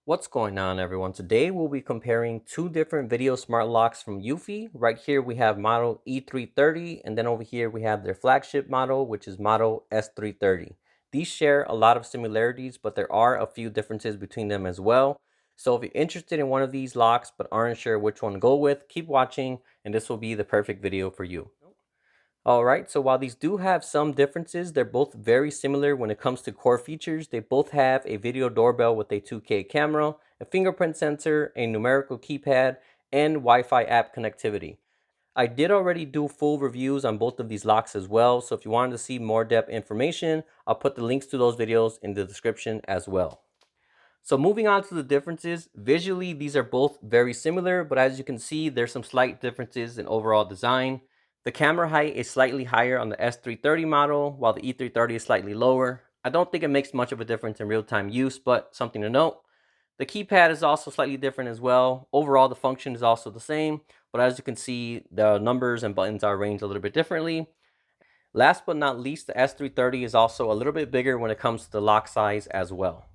What's going on, everyone? Today we'll be comparing two different video smart locks from Eufy. Right here we have model E330, and then over here we have their flagship model, which is model S330. These share a lot of similarities, but there are a few differences between them as well. So if you're interested in one of these locks but aren't sure which one to go with, keep watching and this will be the perfect video for you. Alright, so while these do have some differences, they're both very similar when it comes to core features. They both have a video doorbell with a 2K camera, a fingerprint sensor, a numerical keypad, and Wi-Fi app connectivity. I did already do full reviews on both of these locks as well, so if you wanted to see more depth information, I'll put the links to those videos in the description as well. So moving on to the differences, visually these are both very similar, but as you can see, there's some slight differences in overall design. The camera height is slightly higher on the S330 model, while the E330 is slightly lower. I don't think it makes much of a difference in real-time use, but something to note. The keypad is also slightly different as well. Overall, the function is also the same, but as you can see, the numbers and buttons are arranged a little bit differently. Last but not least, the S330 is also a little bit bigger when it comes to the lock size as well.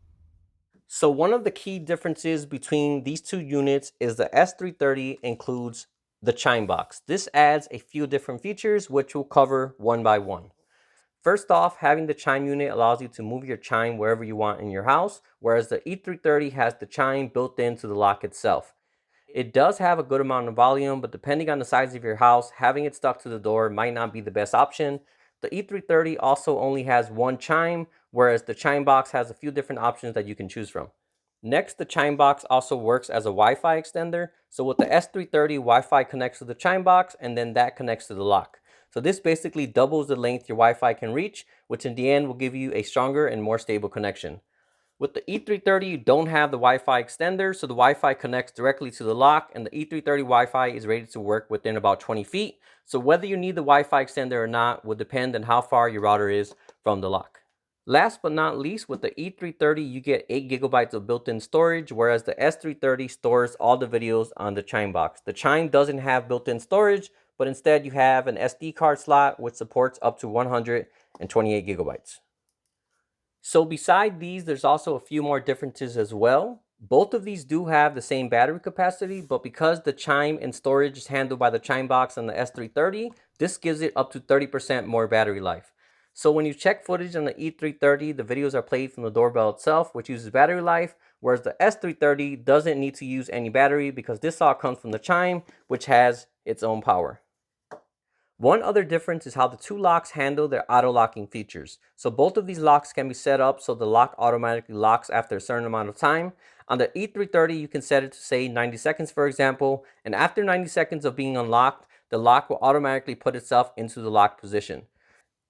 So one of the key differences between these two units is the S330 includes the Chim Box. This adds a few different features which we'll cover one by one. First off, having the Chime unit allows you to move your chime wherever you want in your house, whereas the E330 has the chime built into the lock itself. It does have a good amount of volume, but depending on the size of your house, having it stuck to the door might not be the best option. The E330 also only has one chime, whereas the Chime Box has a few different options that you can choose from. Next, the Chime Box also works as a Wi-Fi extender. So with the S330, Wi-Fi connects to the Chime Box and then that connects to the lock. So this basically doubles the length your Wi-Fi can reach, which in the end will give you a stronger and more stable connection. With the E330, you don't have the Wi-Fi extender, so the Wi-Fi connects directly to the lock, and the E330 Wi-Fi is rated to work within about 20 feet. So whether you need the Wi-Fi extender or not will depend on how far your router is from the lock. Last but not least, with the E330, you get 8 gigabytes of built-in storage, whereas the S330 stores all the videos on the Chime Box. The Chime doesn't have built-in storage, but instead you have an SD card slot which supports up to 128 gigabytes. So beside these, there's also a few more differences as well. Both of these do have the same battery capacity, but because the chime and storage is handled by the Chime Box and the S330, this gives it up to 30% more battery life. So when you check footage on the E330, the videos are played from the doorbell itself, which uses battery life, whereas the S330 doesn't need to use any battery because this all comes from the chime, which has its own power. One other difference is how the two locks handle their auto-locking features. So both of these locks can be set up so the lock automatically locks after a certain amount of time. On the E330, you can set it to say 90 seconds, for example, and after 90 seconds of being unlocked, the lock will automatically put itself into the lock position.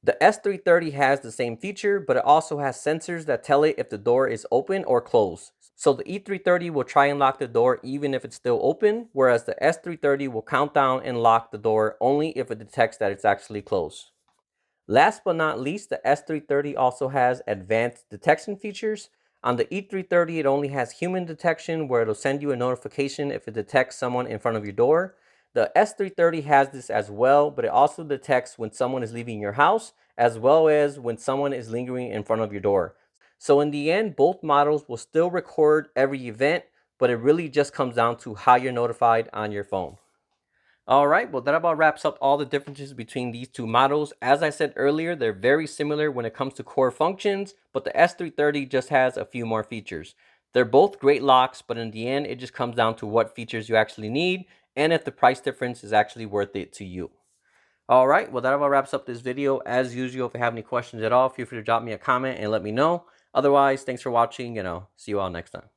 The S330 has the same feature, but it also has sensors that tell it if the door is open or closed. So the E330 will try and lock the door even if it's still open, whereas the S330 will count down and lock the door only if it detects that it's actually closed. Last but not least, the S330 also has advanced detection features. On the E330, it only has human detection where it'll send you a notification if it detects someone in front of your door. The S330 has this as well, but it also detects when someone is leaving your house as well as when someone is lingering in front of your door. So in the end, both models will still record every event, but it really just comes down to how you're notified on your phone. Alright, well that about wraps up all the differences between these two models. As I said earlier, they're very similar when it comes to core functions, but the S330 just has a few more features. They're both great locks, but in the end, it just comes down to what features you actually need and if the price difference is actually worth it to you. Alright, well that about wraps up this video. As usual, if you have any questions at all, feel free to drop me a comment and let me know. Otherwise, thanks for watching and I'll see you all next time.